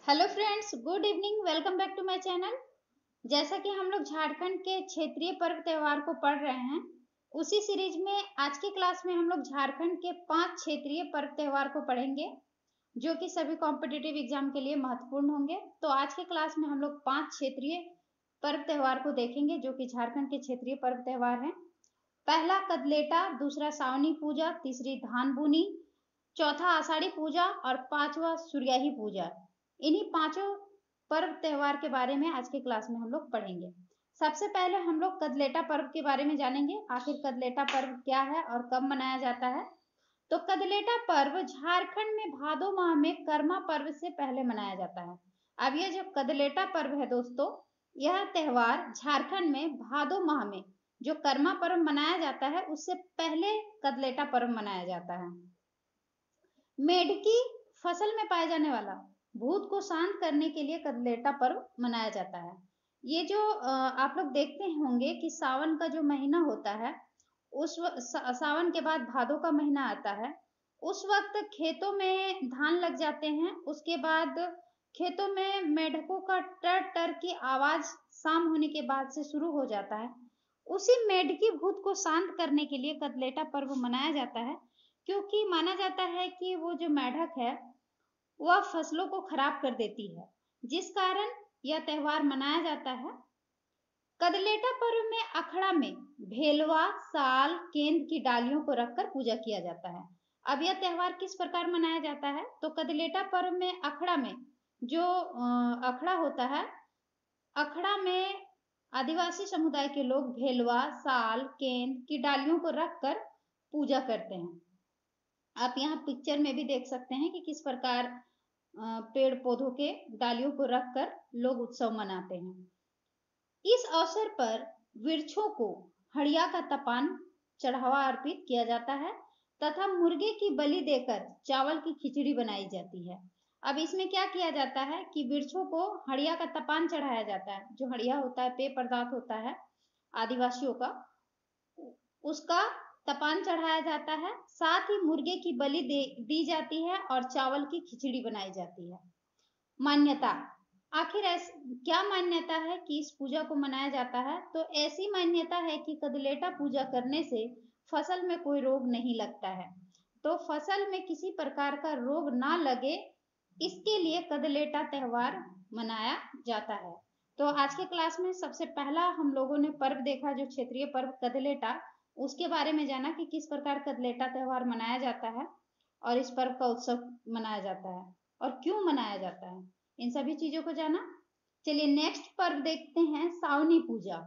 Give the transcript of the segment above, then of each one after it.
Hello friends, good evening. Welcome back to my channel. जैसा कि हम लोग झारखंड के क्षेत्रीय पर्व त्योहार को पढ़ रहे हैं, उसी सीरीज में आज की क्लास में हम लोग झारखंड के 5 क्षेत्रीय पर्व त्योहार को पढ़ेंगे, जो कि सभी कॉम्पिटिटिव एग्जाम के लिए महत्वपूर्ण होंगे। तो आज की क्लास में हम लोग 5 क्षेत्रीय पर्व त्योहार को देखेंगे, जो कि झारखंड के क्षेत्रीय पर्व त्योहार हैं। पहला कदलेटा, दूसरा सावनी पूजा, तीसरी धान बुनी, चौथा आषाढ़ी पूजा और पांचवा सूर्याही पूजा। इन्हीं पांचों पर्व त्योहार के बारे में आज की क्लास में हम लोग पढ़ेंगे। सबसे पहले हम लोग कदलेटा पर्व के बारे में जानेंगे, आखिर कदलेटा पर्व क्या है और कब मनाया जाता है। तो कदलेटा पर्व झारखंड में भादो माह में कर्मा पर्व से पहले मनाया जाता है। अब यह जो कदलेटा पर्व है दोस्तों, यह त्योहार झारखंड में भादो माह में जो कर्मा पर्व मनाया जाता है, उससे पहले कदलेटा पर्व मनाया जाता है। मेढकी फसल में पाए जाने वाला भूत को शांत करने के लिए कदलेटा पर्व मनाया जाता है। ये जो आप लोग देखते होंगे कि सावन का जो महीना होता है, उस सावन के बाद भादो का महीना आता है। उस वक्त खेतों में धान लग जाते हैं। उसके बाद खेतों में मेढकों का टर टर की आवाज शाम होने के बाद से शुरू हो जाता है। उसी मेढकी भूत को शांत करने के लिए कदलेटा पर्व मनाया जाता है, क्योंकि माना जाता है कि वो जो मेढक है वह फसलों को खराब कर देती है, जिस कारण यह त्योहार मनाया जाता है। कदलेटा पर्व में अखड़ा में भेलवा, साल, केंद की डालियों को रखकर पूजा किया जाता है। अब यह त्योहार किस प्रकार मनाया जाता है, तो कदलेटा पर्व में अखड़ा में जो अखड़ा होता है, अखड़ा में आदिवासी समुदाय के लोग भेलवा, साल, केंद की डालियों को रखकर पूजा करते हैं। आप यहाँ पिक्चर में भी देख सकते हैं कि किस प्रकार पेड़ पौधों के डालियों को रखकर लोग उत्सव मनाते हैं। इस अवसर पर वृक्षों को हड़िया का तपान चढ़ावा अर्पित किया जाता है तथा मुर्गे की बलि देकर चावल की खिचड़ी बनाई जाती है। अब इसमें क्या किया जाता है कि वृक्षों को हड़िया का तपान चढ़ाया जाता है। जो हड़िया होता है, पेय पदार्थ होता है आदिवासियों का, उसका तपान चढ़ाया जाता है। साथ ही मुर्गे की बलि दी जाती है और चावल की खिचड़ी बनाई जाती है। मान्यता, आखिर क्या मान्यता है कि इस पूजा को मनाया जाता है, तो ऐसी मान्यता है कि कदलेटा पूजा करने से फसल में कोई रोग नहीं लगता है। तो फसल में किसी प्रकार का रोग ना लगे, इसके लिए कदलेटा त्योहार मनाया जाता है। तो आज के क्लास में सबसे पहला हम लोगों ने पर्व देखा, जो क्षेत्रीय पर्व कदलेटा, उसके बारे में जाना कि किस प्रकार कदलेटा त्योहार मनाया जाता है और इस पर्व का उत्सव मनाया जाता है और क्यों मनाया जाता है, इन सभी चीजों को जाना। चलिए नेक्स्ट पर्व देखते हैं, सावनी पूजा।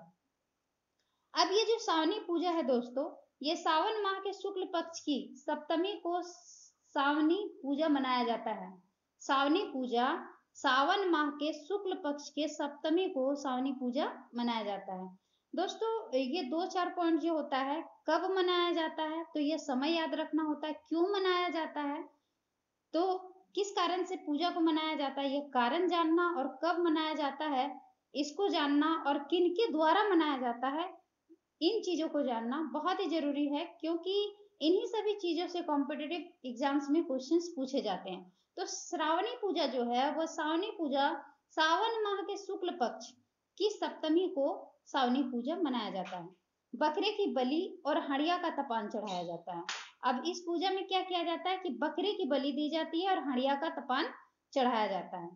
अब ये जो सावनी पूजा है दोस्तों, ये सावन माह के शुक्ल पक्ष की सप्तमी को सावनी पूजा मनाया जाता है। सावनी पूजा सावन माह के शुक्ल पक्ष के सप्तमी को सावनी पूजा मनाया जाता है। दोस्तों ये 2-4 पॉइंट जो होता है, कब मनाया जाता है, तो ये समय याद रखना होता है। क्यों मनाया जाता है, तो किस कारण से पूजा को मनाया जाता है, यह कारण जानना, और कब मनाया जाता है इसको जानना, और किन के द्वारा मनाया जाता है, इन चीजों को जानना बहुत ही जरूरी है, क्योंकि इन्हीं सभी चीजों से कॉम्पिटिटिव एग्जाम्स में क्वेश्चंस पूछे जाते हैं। तो श्रावणी पूजा जो है, वह सावनी पूजा सावन माह के शुक्ल पक्ष की सप्तमी को सावनी पूजा मनाया जाता है। बकरे की बलि और हड़िया का तपान चढ़ाया जाता है। अब इस पूजा में क्या किया जाता है कि बकरे की बलि दी जाती है और हड़िया का तपान चढ़ाया जाता है।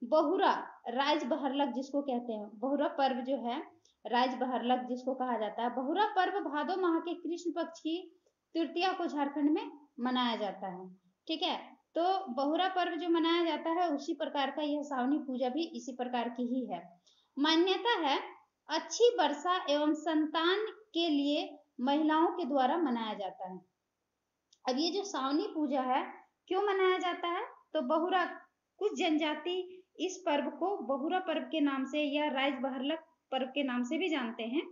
बहुरा राज बहरलक जिसको कहते हैं, बहुरा पर्व जो है राज बहरलक जिसको कहा जाता है, बहुरा पर्व भादो माह के कृष्ण पक्ष की तृतीया को झारखंड में मनाया जाता है। ठीक है, तो बहुरा पर्व जो मनाया जाता है, उसी प्रकार का यह सावनी पूजा भी इसी प्रकार की ही है। मान्यता है अच्छी वर्षा एवं संतान के लिए महिलाओं के द्वारा मनाया जाता है। अब ये जो सावनी पूजा है क्यों मनाया जाता है, तो बहुरा, कुछ जनजाति इस पर्व को बहुरा पर्व के नाम से या राज बहरलक पर्व के नाम से भी जानते हैं,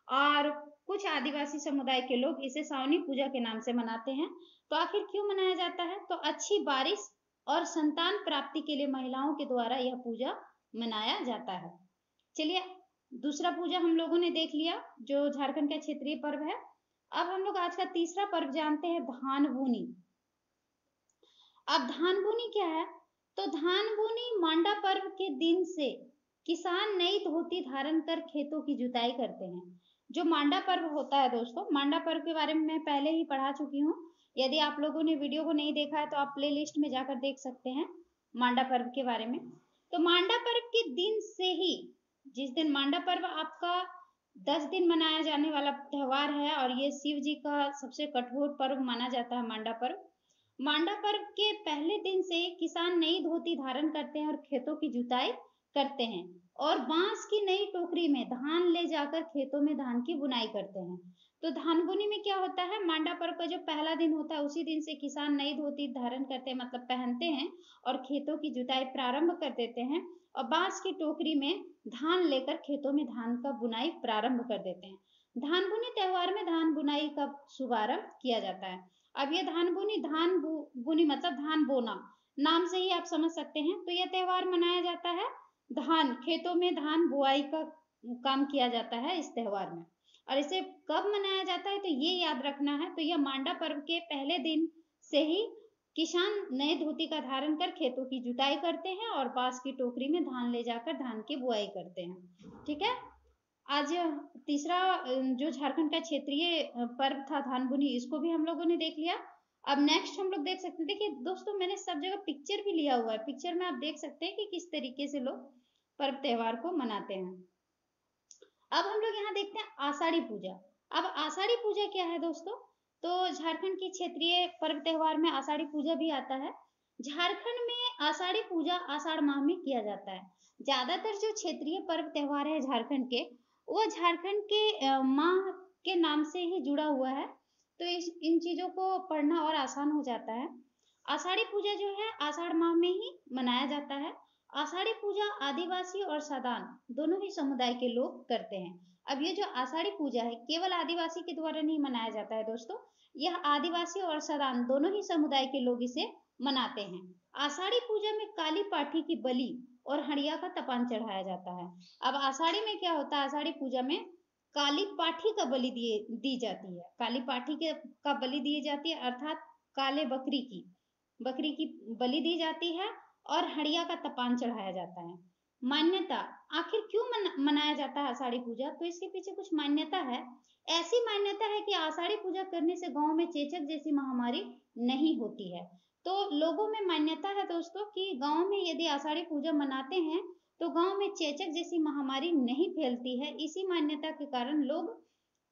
और कुछ आदिवासी समुदाय के लोग इसे सावनी पूजा के नाम से मनाते हैं। तो आखिर क्यों मनाया जाता है, तो अच्छी बारिश और संतान प्राप्ति के लिए महिलाओं के द्वारा यह पूजा मनाया जाता है। चलिए दूसरा पूजा हम लोगों ने देख लिया, जो झारखंड का क्षेत्रीय पर्व है। अब हम लोग आज का तीसरा पर्व जानते हैं, धान बुनी। अब धान बुनी क्या है तो धान बुनी मांडा पर्व के दिन से किसान नई धोती धारण कर खेतों की जुताई करते हैं। जो मांडा पर्व होता है दोस्तों, मांडा पर्व के बारे में मैं पहले ही पढ़ा चुकी हूँ। यदि आप लोगों ने वीडियो को नहीं देखा है तो आप प्लेलिस्ट में जाकर देख सकते हैं मांडा पर्व के बारे में। तो मांडा पर्व के दिन से ही, जिस दिन मांडा पर्व आपका 10 दिन मनाया जाने वाला त्योहार है और ये शिव जी का सबसे कठोर पर्व माना जाता है मांडा पर्व। मांडा पर्व के पहले दिन से किसान नई धोती धारण करते हैं और खेतों की जुताई करते हैं और बांस की नई टोकरी में धान ले जाकर खेतों में धान की बुनाई करते हैं। तो धान बुनी में क्या होता है, मांडा पर्व का जो पहला दिन होता है उसी दिन से किसान नई धोती धारण करते हैं, मतलब पहनते हैं और खेतों की जुताई प्रारंभ कर देते हैं और बांस की टोकरी में धान लेकर खेतों में धान का बुनाई प्रारंभ कर देते हैं। धान बुनी त्योहार में धान बुनाई का शुभारंभ किया जाता है। अब ये धान बुनी मतलब धान बोना, नाम से ही आप समझ सकते हैं। तो यह त्योहार मनाया जाता है, धान खेतों में धान बुआई का काम किया जाता है इस त्योहार में। और इसे कब मनाया जाता है तो ये याद रखना है। तो यह मांडा पर्व के पहले दिन से ही किसान नए धोती का धारण कर खेतों की जुताई करते हैं और बांस की टोकरी में धान ले जाकर धान की बुआई करते हैं। ठीक है, आज तीसरा जो झारखंड का क्षेत्रीय पर्व था धान बुनी, इसको भी हम लोगों ने देख लिया। अब नेक्स्ट हम लोग देख सकते हैं, देखिए दोस्तों मैंने सब जगह पिक्चर भी लिया हुआ है, पिक्चर में आप देख सकते हैं कि किस तरीके से लोग पर्व त्योहार को मनाते हैं। अब हम लोग यहाँ देखते हैं आषाढ़ी पूजा। अब आषाढ़ी पूजा क्या है दोस्तों, तो झारखंड की क्षेत्रीय पर्व त्योहार में आषाढ़ी पूजा भी आता है। झारखंड में आषाढ़ी पूजा आषाढ़ माह में किया जाता है। ज्यादातर जो क्षेत्रीय पर्व त्योहार है झारखंड के, वो झारखंड के माह के नाम से ही जुड़ा हुआ है, तो इन चीजों को पढ़ना और आसान हो जाता है। आषाढ़ी पूजा जो है आषाढ़ माह में ही मनाया जाता है। आषाढ़ी पूजा आदिवासी और सादान दोनों ही समुदाय के लोग करते हैं। अब ये जो आषाढ़ी पूजा है केवल आदिवासी के द्वारा नहीं मनाया जाता है दोस्तों, यह आदिवासी और सादान दोनों ही समुदाय के लोग इसे मनाते हैं। आषाढ़ी पूजा में काली पाठी की बलि और हड़िया का तपान चढ़ाया जाता है। अब आषाढ़ी में क्या होता है, आषाढ़ी पूजा में काली पाठी का बलि दी जाती है, काली पाठी का बलि दी जाती है, अर्थात काले बकरी की बलि दी जाती है और हड़िया का तपान चढ़ाया जाता है। मान्यता, आखिर क्यों मनाया जाता है आषाढ़ी पूजा, तो इसके पीछे कुछ मान्यता है। ऐसी मान्यता है कि आषाढ़ी पूजा करने से गांव में चेचक जैसी महामारी नहीं होती है। तो लोगों में मान्यता है दोस्तों कि गांव में यदि आषाढ़ी पूजा मनाते हैं तो गांव में चेचक जैसी महामारी नहीं फैलती है। इसी मान्यता के कारण लोग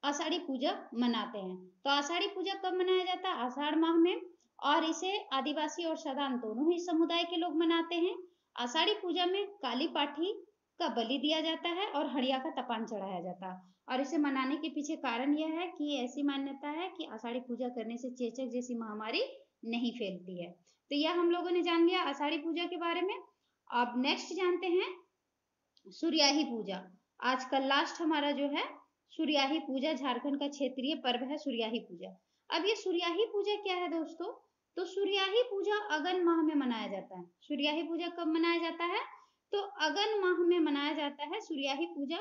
आषाढ़ी पूजा मनाते हैं। तो आषाढ़ी पूजा कब मनाया जाता है, आषाढ़ माह में, और इसे आदिवासी और सादान दोनों ही समुदाय के लोग मनाते हैं। आषाढ़ी पूजा में काली पाठी का बलि दिया जाता है और हड़िया का तपान चढ़ाया जाता है। और इसे मनाने के पीछे कारण यह है कि ऐसी मान्यता है कि आषाढ़ी पूजा करने से चेचक जैसी महामारी नहीं फैलती है। तो यह हम लोगों ने जान लिया आषाढ़ी पूजा के बारे में। अब नेक्स्ट जानते हैं सूर्याही पूजा। आज का लास्ट हमारा जो है सूर्याही पूजा, झारखंड का क्षेत्रीय पर्व है सूर्याही पूजा। अब ये सूर्याही पूजा क्या है दोस्तों, तो सूर्याही पूजा अगन माह में मनाया जाता है। सूर्याही पूजा कब मनाया जाता है, तो अगन माह में मनाया जाता है सूर्याही पूजा।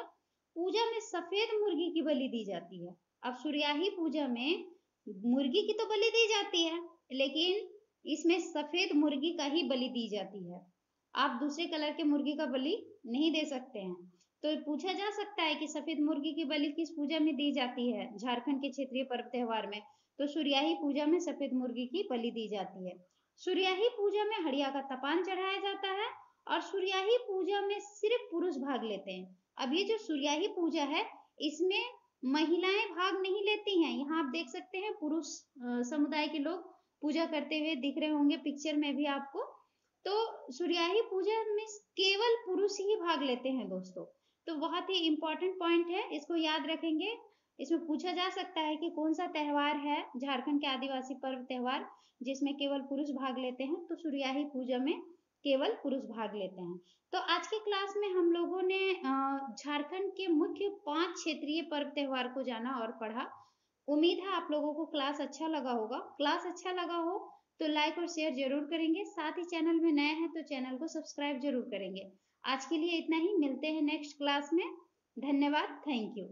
पूजा में सफेद मुर्गी की बलि दी जाती है। अब सूर्याही पूजा में मुर्गी की तो बलि दी जाती है, लेकिन इसमें सफेद मुर्गी का ही बलि दी जाती है। आप दूसरे कलर के मुर्गी का बलि नहीं दे सकते हैं। तो पूछा जा सकता है कि सफेद मुर्गी की बलि किस पूजा में दी जाती है झारखंड के क्षेत्रीय पर्व त्योहार में, तो सूर्याही पूजा में सफेद मुर्गी की बलि दी जाती है। सूर्याही पूजा में हड़िया का तपान चढ़ाया जाता है और सूर्याही पूजा में सिर्फ पुरुष भाग लेते हैं। अब ये जो सूर्याही पूजा है इसमें महिलाएं भाग नहीं लेती हैं। यहाँ आप देख सकते हैं पुरुष समुदाय के लोग पूजा करते हुए दिख रहे होंगे पिक्चर में भी आपको। तो सूर्याही पूजा में केवल पुरुष ही भाग लेते हैं दोस्तों। तो बहुत ही इंपॉर्टेंट पॉइंट है, इसको याद रखेंगे। इसमें पूछा जा सकता है कि कौन सा त्योहार है झारखंड के आदिवासी पर्व त्योहार जिसमें केवल पुरुष भाग लेते हैं, तो सूर्याही पूजा में केवल पुरुष भाग लेते हैं। तो आज के क्लास में हम लोगों ने झारखंड के मुख्य 5 क्षेत्रीय पर्व त्योहार को जाना और पढ़ा। उम्मीद है आप लोगों को क्लास अच्छा लगा होगा। क्लास अच्छा लगा हो तो लाइक और शेयर जरूर करेंगे, साथ ही चैनल में नए हैं तो चैनल को सब्सक्राइब जरूर करेंगे। आज के लिए इतना ही, मिलते हैं नेक्स्ट क्लास में। धन्यवाद, थैंक यू।